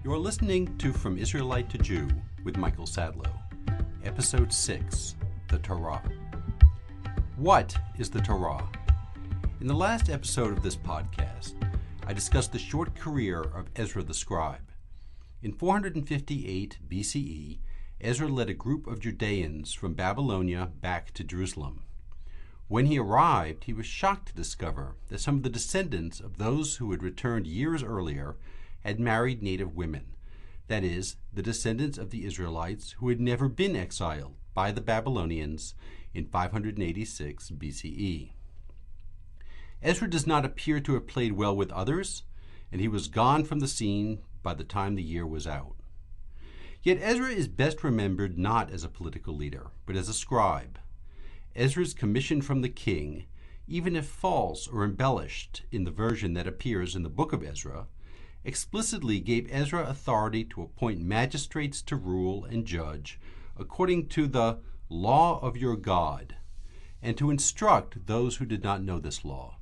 You're listening to From Israelite to Jew with Michael Sadlow, Episode 6, The Torah. What is the Torah? In the last episode of this podcast, I discussed the short career of Ezra the scribe. In 458 BCE, Ezra led a group of Judeans from Babylonia back to Jerusalem. When he arrived, he was shocked to discover that some of the descendants of those who had returned years earlier had married native women, that is, the descendants of the Israelites who had never been exiled by the Babylonians in 586 BCE. Ezra does not appear to have played well with others, and he was gone from the scene by the time the year was out. Yet Ezra is best remembered not as a political leader, but as a scribe. Ezra's commission from the king, even if false or embellished in the version that appears in the book of Ezra, explicitly gave Ezra authority to appoint magistrates to rule and judge according to the law of your God, and to instruct those who did not know this law.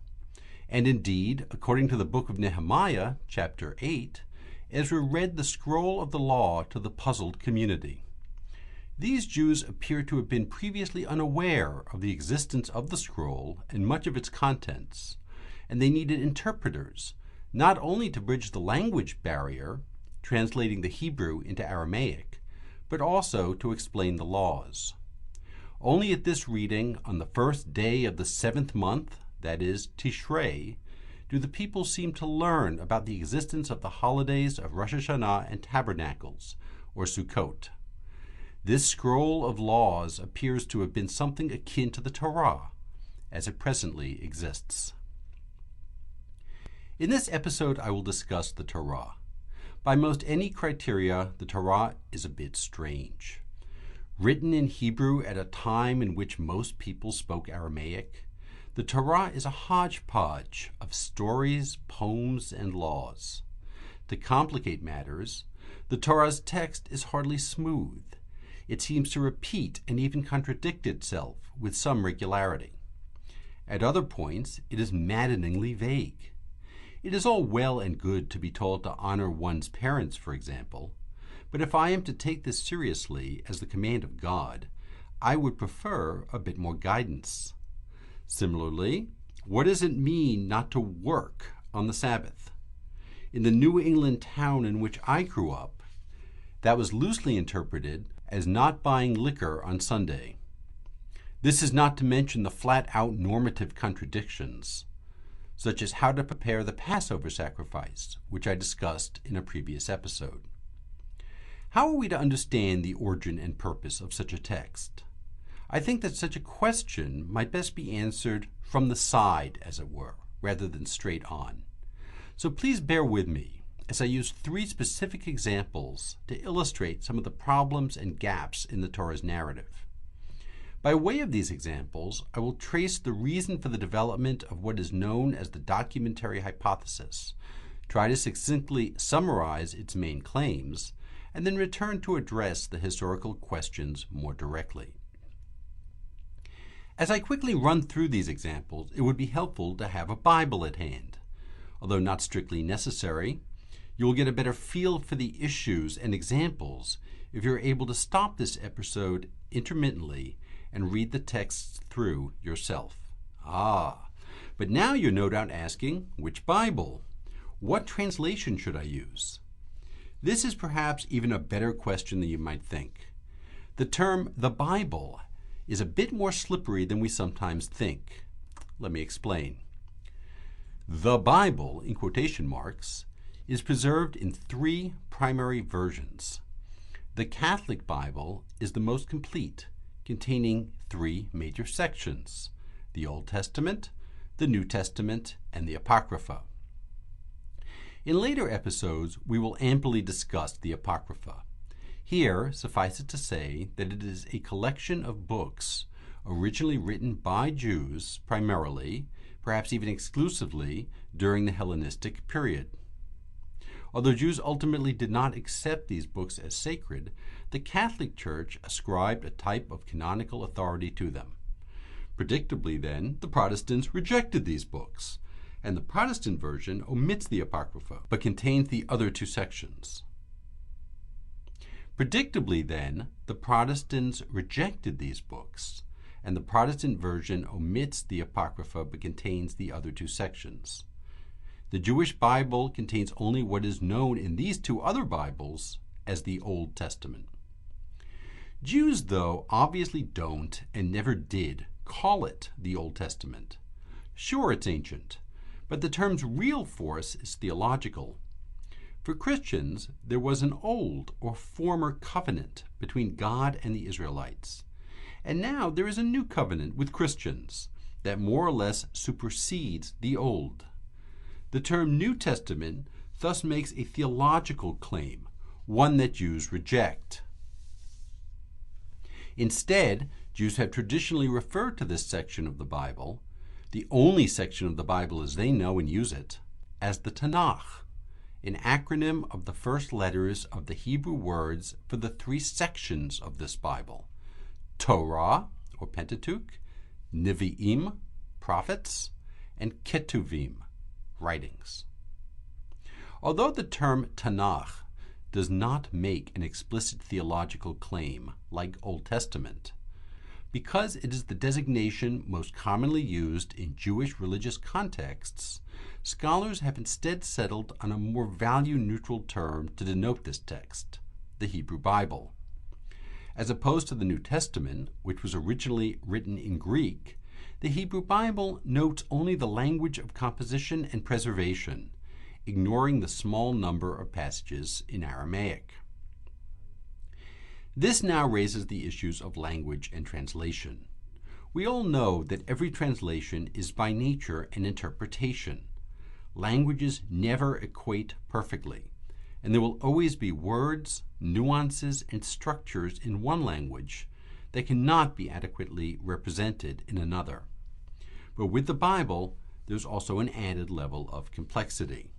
And indeed, according to the book of Nehemiah, chapter 8, Ezra read the scroll of the law to the puzzled community. These Jews appear to have been previously unaware of the existence of the scroll and much of its contents, and they needed interpreters, not only to bridge the language barrier, translating the Hebrew into Aramaic, but also to explain the laws. Only at this reading, on the first day of the 7th month, that is, Tishrei, do the people seem to learn about the existence of the holidays of Rosh Hashanah and Tabernacles, or Sukkot. This scroll of laws appears to have been something akin to the Torah, as it presently exists. In this episode, I will discuss the Torah. By most any criteria, the Torah is a bit strange. Written in Hebrew at a time in which most people spoke Aramaic, the Torah is a hodgepodge of stories, poems, and laws. To complicate matters, the Torah's text is hardly smooth. It seems to repeat and even contradict itself with some regularity. At other points, it is maddeningly vague. It is all well and good to be told to honor one's parents, for example, but if I am to take this seriously as the command of God, I would prefer a bit more guidance. Similarly, what does it mean not to work on the Sabbath? In the New England town in which I grew up, that was loosely interpreted as not buying liquor on Sunday. This is not to mention the flat-out normative contradictions, such as how to prepare the Passover sacrifice, which I discussed in a previous episode. How are we to understand the origin and purpose of such a text? I think that such a question might best be answered from the side, as it were, rather than straight on. So please bear with me as I use 3 specific examples to illustrate some of the problems and gaps in the Torah's narrative. By way of these examples, I will trace the reason for the development of what is known as the documentary hypothesis, try to succinctly summarize its main claims, and then return to address the historical questions more directly. As I quickly run through these examples, it would be helpful to have a Bible at hand. Although not strictly necessary, you will get a better feel for the issues and examples if you're able to stop this episode intermittently and read the texts through yourself. But now you're no doubt asking, which Bible? What translation should I use? This is perhaps even a better question than you might think. The term the Bible is a bit more slippery than we sometimes think. Let me explain. The Bible, in quotation marks, is preserved in 3 primary versions. The Catholic Bible is the most complete, containing 3 major sections: the Old Testament, the New Testament, and the Apocrypha. In later episodes, we will amply discuss the Apocrypha. Here, suffice it to say that it is a collection of books originally written by Jews primarily, perhaps even exclusively, during the Hellenistic period. Although Jews ultimately did not accept these books as sacred, the Catholic Church ascribed a type of canonical authority to them. Predictably, then, the Protestants rejected these books, and the Protestant version omits the Apocrypha, but contains the other 2 sections. Predictably, then, the Protestants rejected these books, and the Protestant version omits the Apocrypha but contains the other two sections. The Jewish Bible contains only what is known in these two other Bibles as the Old Testament. Jews, though, obviously don't and never did call it the Old Testament. Sure, it's ancient, but the term's real force is theological. For Christians, there was an old or former covenant between God and the Israelites. And now there is a new covenant with Christians that more or less supersedes the old. The term New Testament thus makes a theological claim, one that Jews reject. Instead, Jews have traditionally referred to this section of the Bible, the only section of the Bible as they know and use it, as the Tanakh, an acronym of the first letters of the Hebrew words for the three sections of this Bible: Torah, or Pentateuch, Nevi'im, prophets, and Ketuvim, writings. Although the term Tanakh does not make an explicit theological claim like Old Testament, because it is the designation most commonly used in Jewish religious contexts, scholars have instead settled on a more value-neutral term to denote this text, the Hebrew Bible. As opposed to the New Testament, which was originally written in Greek, the Hebrew Bible notes only the language of composition and preservation, ignoring the small number of passages in Aramaic. This now raises the issues of language and translation. We all know that every translation is by nature an interpretation. Languages never equate perfectly, and there will always be words, nuances, and structures in one language that cannot be adequately represented in another. But with the Bible, there's also an added level of complexity.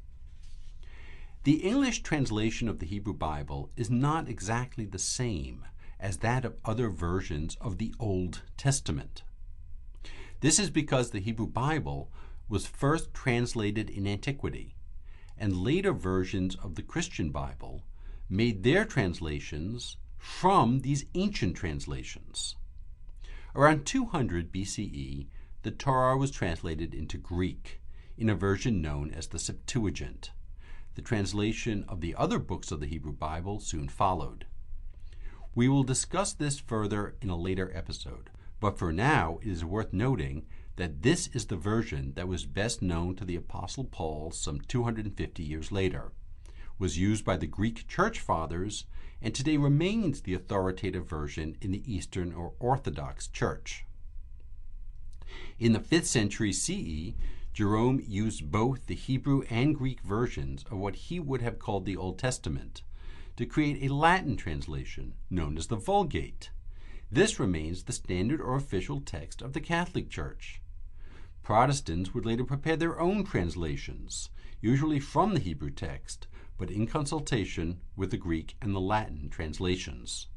The English translation of the Hebrew Bible is not exactly the same as that of other versions of the Old Testament. This is because the Hebrew Bible was first translated in antiquity, and later versions of the Christian Bible made their translations from these ancient translations. Around 200 BCE, the Torah was translated into Greek in a version known as the Septuagint. The translation of the other books of the Hebrew Bible soon followed. We will discuss this further in a later episode, but for now it is worth noting that this is the version that was best known to the Apostle Paul some 250 years later, was used by the Greek Church Fathers, and today remains the authoritative version in the Eastern or Orthodox Church. In the 5th century CE, Jerome used both the Hebrew and Greek versions of what he would have called the Old Testament to create a Latin translation known as the Vulgate. This remains the standard or official text of the Catholic Church. Protestants would later prepare their own translations, usually from the Hebrew text, but in consultation with the Greek and the Latin translations.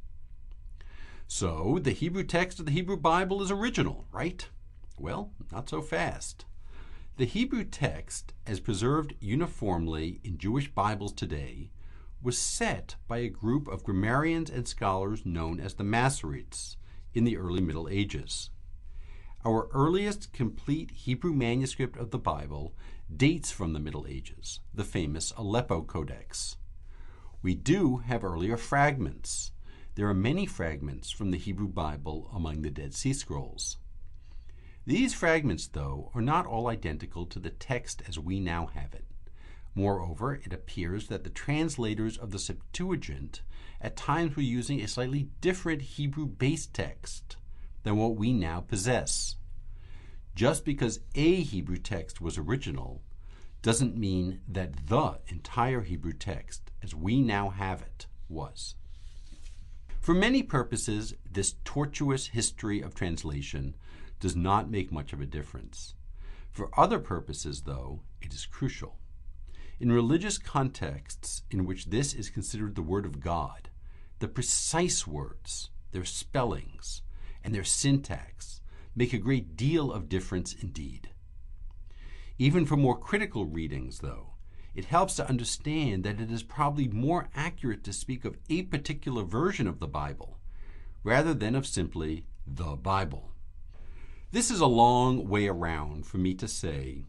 So, the Hebrew text of the Hebrew Bible is original, right? Well, not so fast. The Hebrew text, as preserved uniformly in Jewish Bibles today, was set by a group of grammarians and scholars known as the Masoretes in the early Middle Ages. Our earliest complete Hebrew manuscript of the Bible dates from the Middle Ages, the famous Aleppo Codex. We do have earlier fragments. There are many fragments from the Hebrew Bible among the Dead Sea Scrolls. These fragments, though, are not all identical to the text as we now have it. Moreover, it appears that the translators of the Septuagint at times were using a slightly different Hebrew base text than what we now possess. Just because a Hebrew text was original doesn't mean that the entire Hebrew text as we now have it was. For many purposes, this tortuous history of translation does not make much of a difference. For other purposes, though, it is crucial. In religious contexts in which this is considered the Word of God, the precise words, their spellings, and their syntax make a great deal of difference indeed. Even for more critical readings, though, it helps to understand that it is probably more accurate to speak of a particular version of the Bible rather than of simply the Bible. This is a long way around for me to say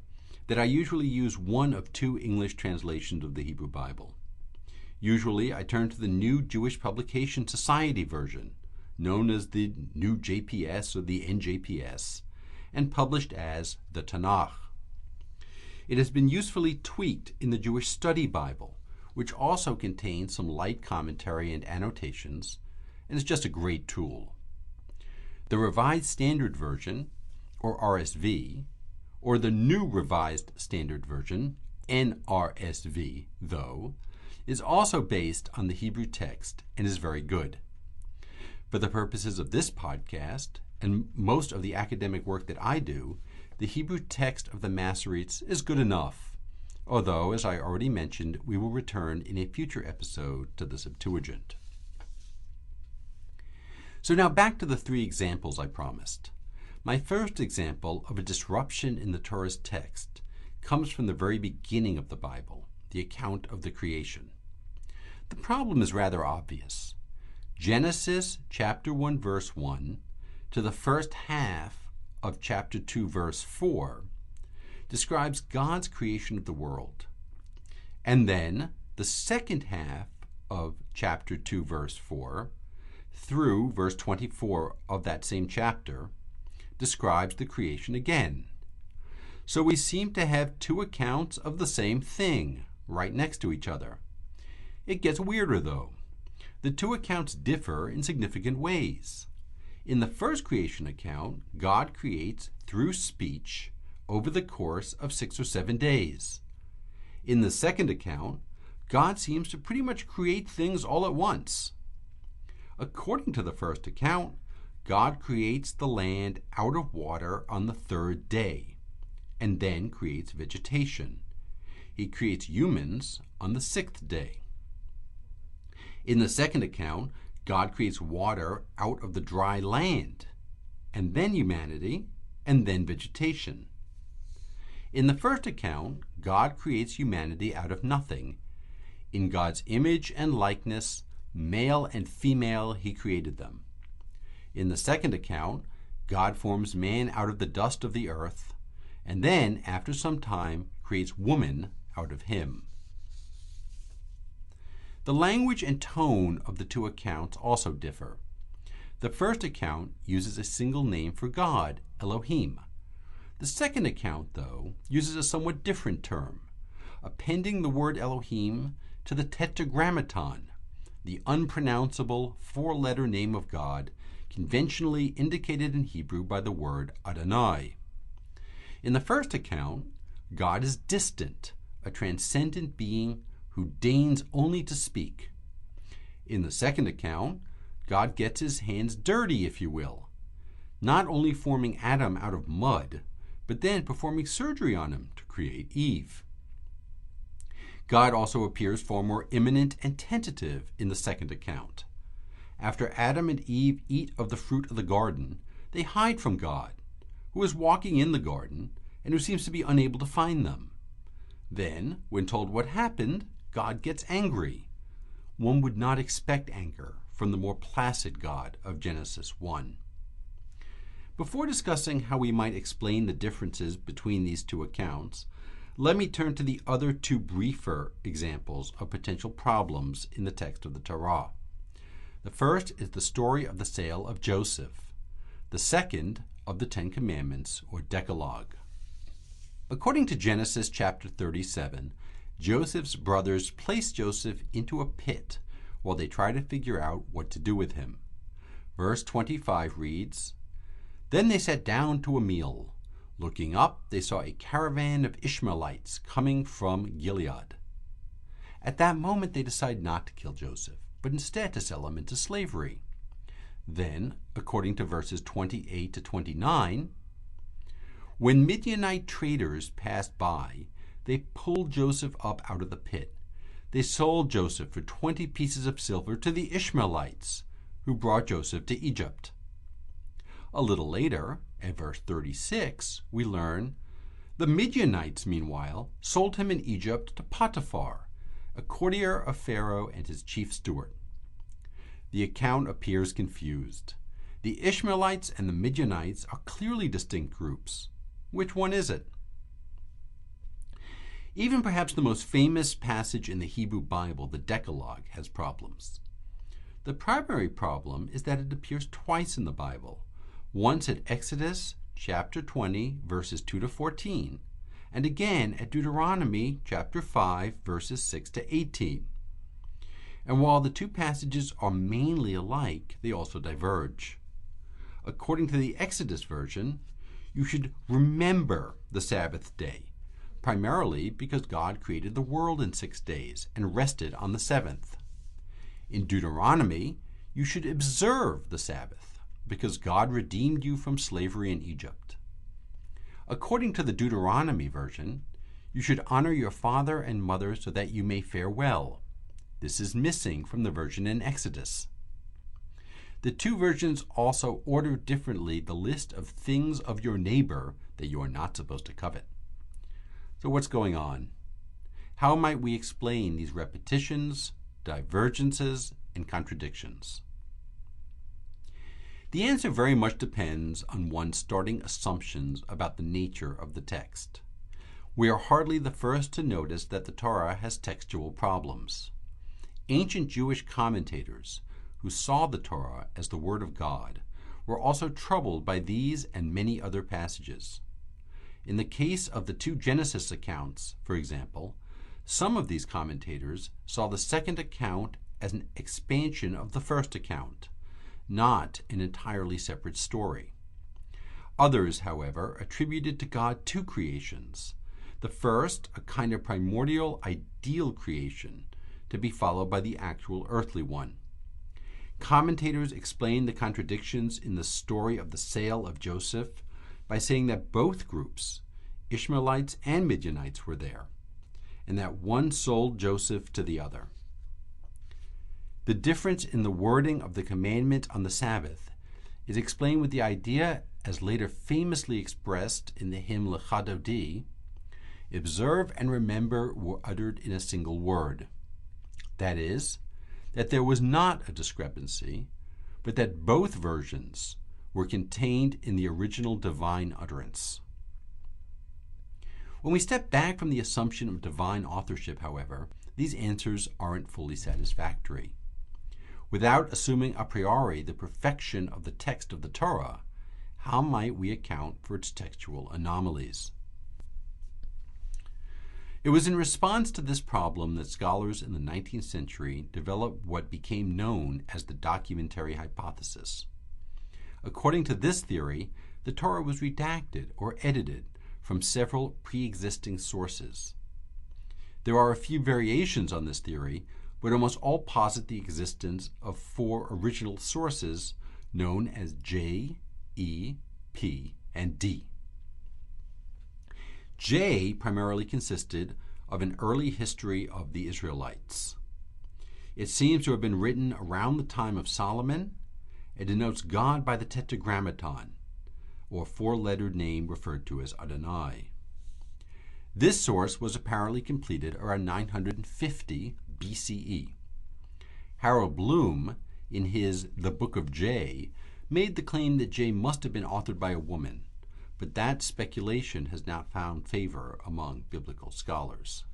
that I usually use one of two English translations of the Hebrew Bible. Usually I turn to the New Jewish Publication Society version, known as the New JPS or the NJPS, and published as the Tanakh. It has been usefully tweaked in the Jewish Study Bible, which also contains some light commentary and annotations, and is just a great tool. The Revised Standard Version, or RSV, or the New Revised Standard Version, NRSV, though, is also based on the Hebrew text and is very good. For the purposes of this podcast, and most of the academic work that I do, the Hebrew text of the Masoretes is good enough, although, as I already mentioned, we will return in a future episode to the Septuagint. So now back to the three examples I promised. My first example of a disruption in the Torah's text comes from the very beginning of the Bible, the account of the creation. The problem is rather obvious. Genesis chapter 1 verse 1 to the first half of chapter 2 verse 4 describes God's creation of the world. And then the second half of chapter 2 verse 4 through verse 24 of that same chapter describes the creation again. So we seem to have two accounts of the same thing right next to each other. It gets weirder though. The two accounts differ in significant ways. In the first creation account, God creates through speech over the course of 6 or 7 days. In the second account, God seems to pretty much create things all at once. According to the first account, God creates the land out of water on the third day, and then creates vegetation. He creates humans on the 6th day. In the second account, God creates water out of the dry land, and then humanity, and then vegetation. In the first account, God creates humanity out of nothing. In God's image and likeness, male and female, he created them. In the second account, God forms man out of the dust of the earth, and then, after some time, creates woman out of him. The language and tone of the two accounts also differ. The first account uses a single name for God, Elohim. The second account, though, uses a somewhat different term, appending the word Elohim to the Tetragrammaton, the unpronounceable four-letter name of God, conventionally indicated in Hebrew by the word Adonai. In the first account, God is distant, a transcendent being who deigns only to speak. In the second account, God gets his hands dirty, if you will, not only forming Adam out of mud, but then performing surgery on him to create Eve. God also appears far more imminent and tentative in the second account. After Adam and Eve eat of the fruit of the garden, they hide from God, who is walking in the garden and who seems to be unable to find them. Then, when told what happened, God gets angry. One would not expect anger from the more placid God of Genesis 1. Before discussing how we might explain the differences between these two accounts, let me turn to the other two briefer examples of potential problems in the text of the Torah. The first is the story of the sale of Joseph. The second of the Ten Commandments, or Decalogue. According to Genesis chapter 37, Joseph's brothers place Joseph into a pit while they try to figure out what to do with him. Verse 25 reads, "Then they sat down to a meal. Looking up, they saw a caravan of Ishmaelites coming from Gilead. At that moment, they decide not to kill Joseph, but instead to sell him into slavery. Then, according to verses 28 to 29, when Midianite traders passed by, they pulled Joseph up out of the pit. They sold Joseph for 20 pieces of silver to the Ishmaelites, who brought Joseph to Egypt." A little later, at verse 36, we learn, The Midianites, meanwhile, sold him in Egypt to Potiphar, a courtier of Pharaoh and his chief steward. The account appears confused. The Ishmaelites and the Midianites are clearly distinct groups. Which one is it? Even perhaps the most famous passage in the Hebrew Bible, the Decalogue, has problems. The primary problem is that it appears twice in the Bible, once at Exodus chapter 20, verses 2 to 14, and again at Deuteronomy chapter 5, verses 6 to 18. And while the two passages are mainly alike, they also diverge. According to the Exodus version, you should remember the Sabbath day, primarily because God created the world in 6 days and rested on the seventh. In Deuteronomy, you should observe the Sabbath, because God redeemed you from slavery in Egypt. According to the Deuteronomy version, you should honor your father and mother so that you may fare well. This is missing from the version in Exodus. The two versions also order differently the list of things of your neighbor that you are not supposed to covet. So what's going on? How might we explain these repetitions, divergences, and contradictions? The answer very much depends on one's starting assumptions about the nature of the text. We are hardly the first to notice that the Torah has textual problems. Ancient Jewish commentators who saw the Torah as the Word of God were also troubled by these and many other passages. In the case of the two Genesis accounts, for example, some of these commentators saw the second account as an expansion of the first account, not an entirely separate story. Others, however, attributed to God two creations. The first, a kind of primordial ideal creation, to be followed by the actual earthly one. Commentators explain the contradictions in the story of the sale of Joseph by saying that both groups, Ishmaelites and Midianites, were there, and that one sold Joseph to the other. The difference in the wording of the commandment on the Sabbath is explained with the idea, as later famously expressed in the hymn Lecha Dodi, observe and remember were uttered in a single word. That is, that there was not a discrepancy, but that both versions were contained in the original divine utterance. When we step back from the assumption of divine authorship, however, these answers aren't fully satisfactory. Without assuming a priori the perfection of the text of the Torah, how might we account for its textual anomalies? It was in response to this problem that scholars in the 19th century developed what became known as the documentary hypothesis. According to this theory, the Torah was redacted or edited from several pre-existing sources. There are a few variations on this theory, but almost all posit the existence of 4 original sources known as J, E, P, and D. J primarily consisted of an early history of the Israelites. It seems to have been written around the time of Solomon and denotes God by the Tetragrammaton, or 4-lettered name referred to as Adonai. This source was apparently completed around 950 BCE. Harold Bloom, in his The Book of J, made the claim that J must have been authored by a woman, but that speculation has not found favor among biblical scholars.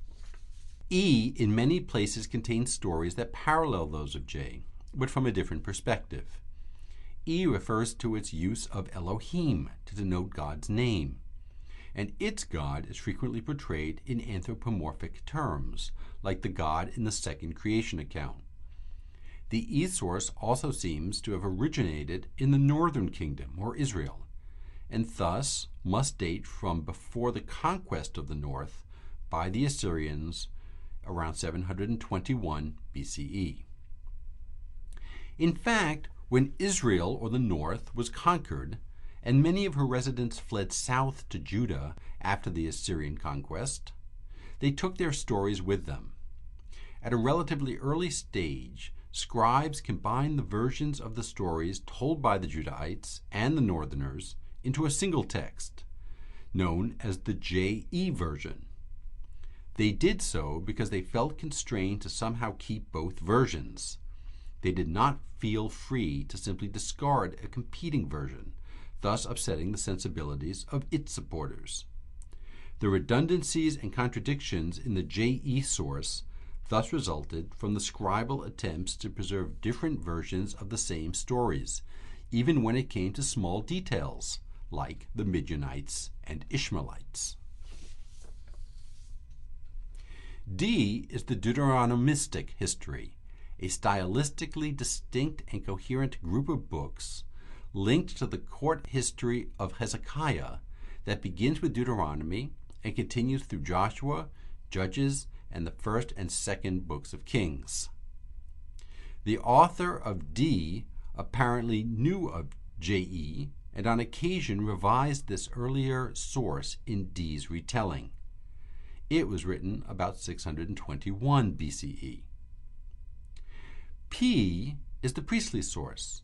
E in many places contains stories that parallel those of J, but from a different perspective. E refers to its use of Elohim to denote God's name, and its God is frequently portrayed in anthropomorphic terms, like the God in the second creation account. The E source also seems to have originated in the northern kingdom, or Israel, and thus must date from before the conquest of the north by the Assyrians around 721 BCE. In fact, when Israel, or the north, was conquered, and many of her residents fled south to Judah after the Assyrian conquest, they took their stories with them. At a relatively early stage, scribes combined the versions of the stories told by the Judahites and the northerners into a single text, known as the JE version. They did so because they felt constrained to somehow keep both versions. They did not feel free to simply discard a competing version, thus upsetting the sensibilities of its supporters. The redundancies and contradictions in the JE source thus resulted from the scribal attempts to preserve different versions of the same stories, even when it came to small details, like the Midianites and Ishmaelites. D is the Deuteronomistic history, a stylistically distinct and coherent group of books linked to the court history of Hezekiah that begins with Deuteronomy and continues through Joshua, Judges, and the first and second books of Kings. The author of D apparently knew of JE and on occasion revised this earlier source in D's retelling. It was written about 621 BCE. P is the priestly source.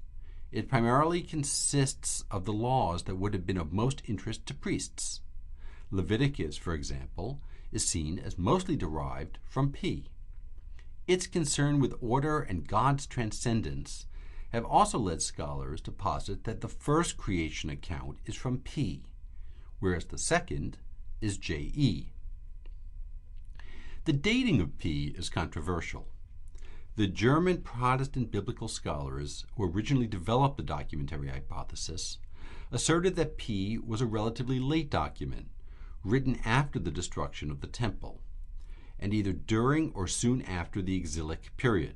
It primarily consists of the laws that would have been of most interest to priests. Leviticus, for example, is seen as mostly derived from P. Its concern with order and God's transcendence have also led scholars to posit that the first creation account is from P, whereas the second is JE. The dating of P is controversial. The German Protestant biblical scholars who originally developed the documentary hypothesis asserted that P was a relatively late document, written after the destruction of the temple, and either during or soon after the exilic period.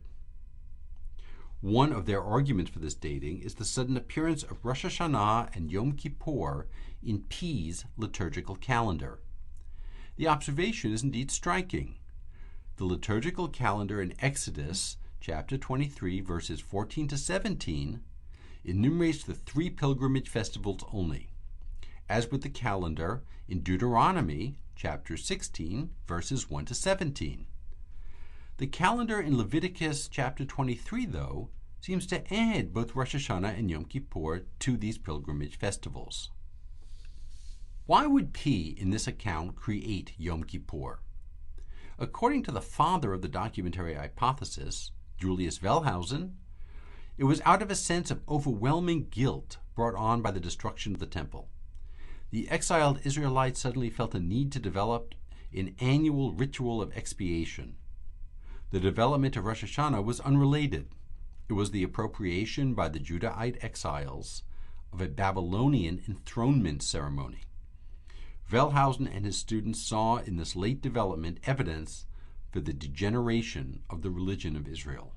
One of their arguments for this dating is the sudden appearance of Rosh Hashanah and Yom Kippur in P's liturgical calendar. The observation is indeed striking. The liturgical calendar in Exodus chapter 23, verses 14 to 17, enumerates the 3 pilgrimage festivals only, as with the calendar in Deuteronomy chapter 16, verses 1 to 17. The calendar in Leviticus chapter 23, though, seems to add both Rosh Hashanah and Yom Kippur to these pilgrimage festivals. Why would P in this account create Yom Kippur? According to the father of the documentary hypothesis, Julius Wellhausen, it was out of a sense of overwhelming guilt brought on by the destruction of the temple. The exiled Israelites suddenly felt a need to develop an annual ritual of expiation. The development of Rosh Hashanah was unrelated. It was the appropriation by the Judahite exiles of a Babylonian enthronement ceremony. Wellhausen and his students saw in this late development evidence for the degeneration of the religion of Israel.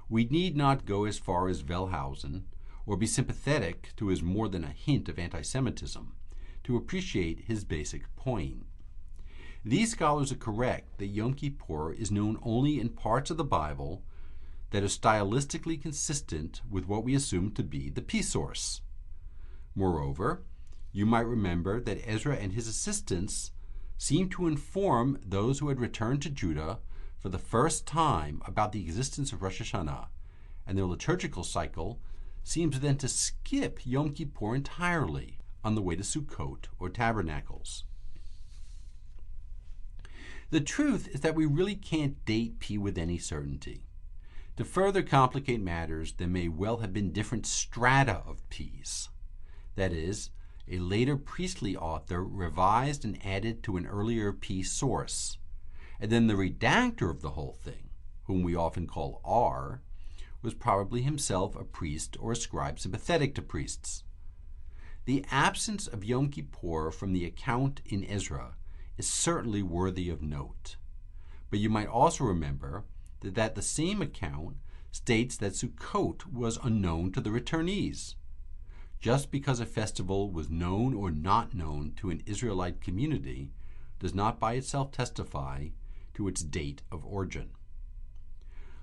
We need not go as far as Wellhausen or be sympathetic to his more than a hint of anti-Semitism to appreciate his basic point. These scholars are correct that Yom Kippur is known only in parts of the Bible that are stylistically consistent with what we assume to be the P source. Moreover, you might remember that Ezra and his assistants seemed to inform those who had returned to Judah for the first time about the existence of Rosh Hashanah, and their liturgical cycle seems then to skip Yom Kippur entirely on the way to Sukkot or Tabernacles. The truth is that we really can't date P with any certainty. To further complicate matters, there may well have been different strata of P's. That is, a later priestly author revised and added to an earlier P source, and then the redactor of the whole thing, whom we often call R, was probably himself a priest or a scribe sympathetic to priests. The absence of Yom Kippur from the account in Ezra is certainly worthy of note, but you might also remember that the same account states that Sukkot was unknown to the returnees. Just because a festival was known or not known to an Israelite community does not by itself testify to its date of origin.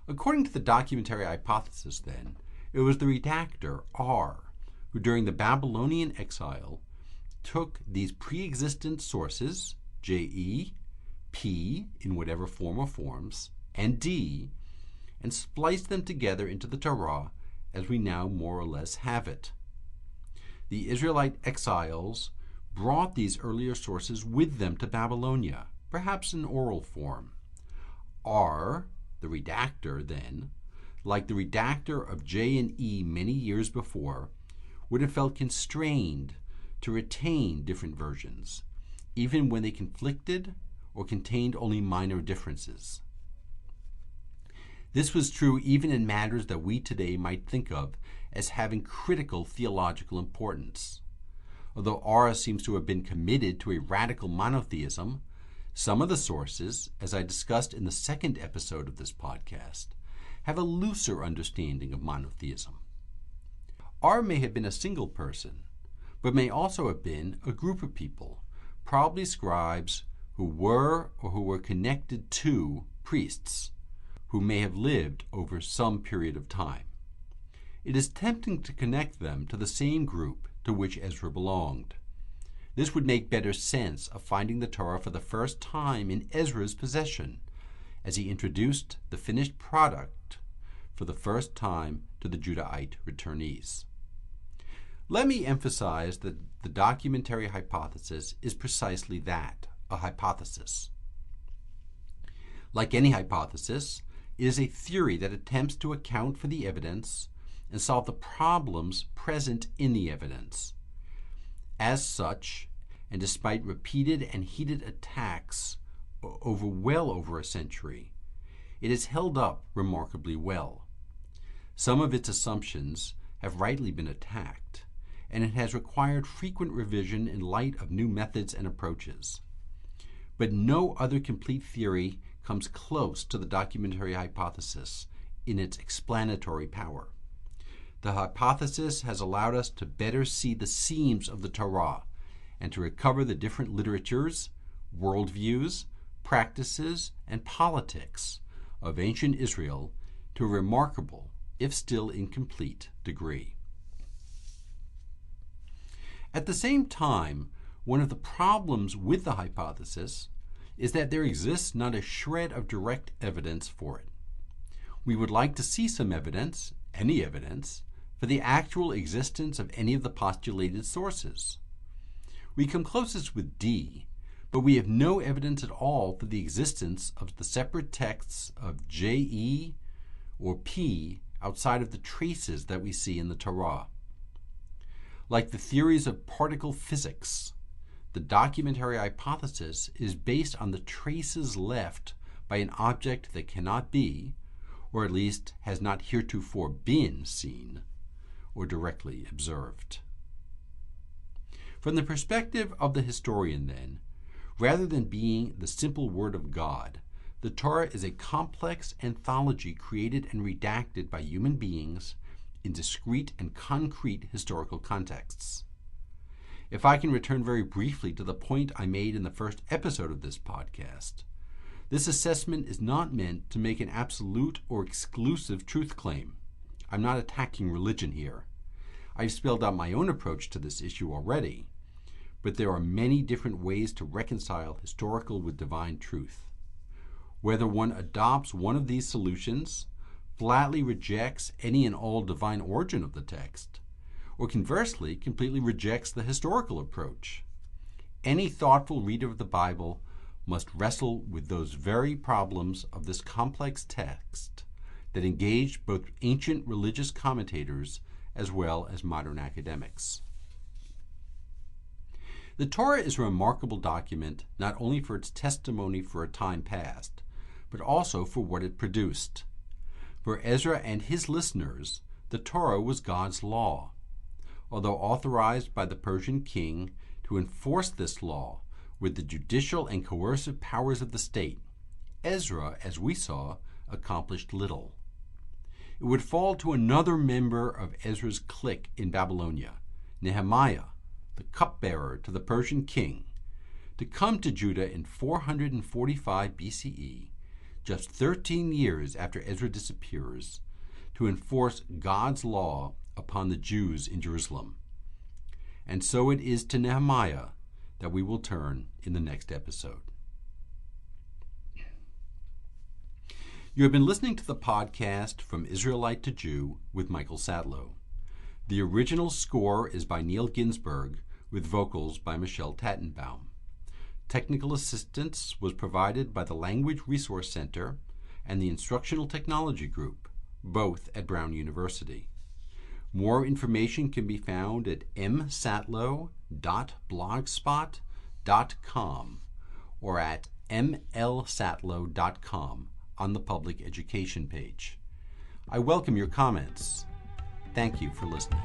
According to the documentary hypothesis, then, it was the redactor, R, who during the Babylonian exile took these pre-existent sources, JE, P in whatever form or forms, and D, and spliced them together into the Torah as we now more or less have it. The Israelite exiles brought these earlier sources with them to Babylonia, perhaps in oral form. R, the redactor, then, like the redactor of J and E many years before, would have felt constrained to retain different versions, even when they conflicted or contained only minor differences. This was true even in matters that we today might think of as having critical theological importance. Although R seems to have been committed to a radical monotheism, some of the sources, as I discussed in the second episode of this podcast, have a looser understanding of monotheism. R may have been a single person, but may also have been a group of people, probably scribes who were connected to priests, who may have lived over some period of time. It is tempting to connect them to the same group to which Ezra belonged. This would make better sense of finding the Torah for the first time in Ezra's possession, as he introduced the finished product for the first time to the Judahite returnees. Let me emphasize that the documentary hypothesis is precisely that, a hypothesis. Like any hypothesis, it is a theory that attempts to account for the evidence and solve the problems present in the evidence. As such, and despite repeated and heated attacks well over a century, it has held up remarkably well. Some of its assumptions have rightly been attacked, and it has required frequent revision in light of new methods and approaches. But no other complete theory comes close to the documentary hypothesis in its explanatory power. The hypothesis has allowed us to better see the seams of the Torah and to recover the different literatures, worldviews, practices, and politics of ancient Israel to a remarkable, if still incomplete, degree. At the same time, one of the problems with the hypothesis is that there exists not a shred of direct evidence for it. We would like to see some evidence, any evidence, for the actual existence of any of the postulated sources. We come closest with D, but we have no evidence at all for the existence of the separate texts of J-E or P outside of the traces that we see in the Torah. Like the theories of particle physics, the documentary hypothesis is based on the traces left by an object that cannot be, or at least has not heretofore been seen, or directly observed. From the perspective of the historian, then, rather than being the simple word of God, the Torah is a complex anthology created and redacted by human beings in discrete and concrete historical contexts. If I can return very briefly to the point I made in the first episode of this podcast, this assessment is not meant to make an absolute or exclusive truth claim. I'm not attacking religion here. I've spelled out my own approach to this issue already, but there are many different ways to reconcile historical with divine truth. Whether one adopts one of these solutions, flatly rejects any and all divine origin of the text, or conversely, completely rejects the historical approach, any thoughtful reader of the Bible must wrestle with those very problems of this complex text that engaged both ancient religious commentators as well as modern academics. The Torah is a remarkable document not only for its testimony for a time past, but also for what it produced. For Ezra and his listeners, the Torah was God's law. Although authorized by the Persian king to enforce this law with the judicial and coercive powers of the state, Ezra, as we saw, accomplished little. It would fall to another member of Ezra's clique in Babylonia, Nehemiah, the cupbearer to the Persian king, to come to Judah in 445 BCE, just 13 years after Ezra disappears, to enforce God's law upon the Jews in Jerusalem. And so it is to Nehemiah that we will turn in the next episode. You have been listening to the podcast From Israelite to Jew with Michael Sadlow. The original score is by Neil Ginsberg, with vocals by Michelle Tattenbaum. Technical assistance was provided by the Language Resource Center and the Instructional Technology Group, both at Brown University. More information can be found at msatlow.blogspot.com or at mlsatlow.com on the Public Education page. I welcome your comments. Thank you for listening.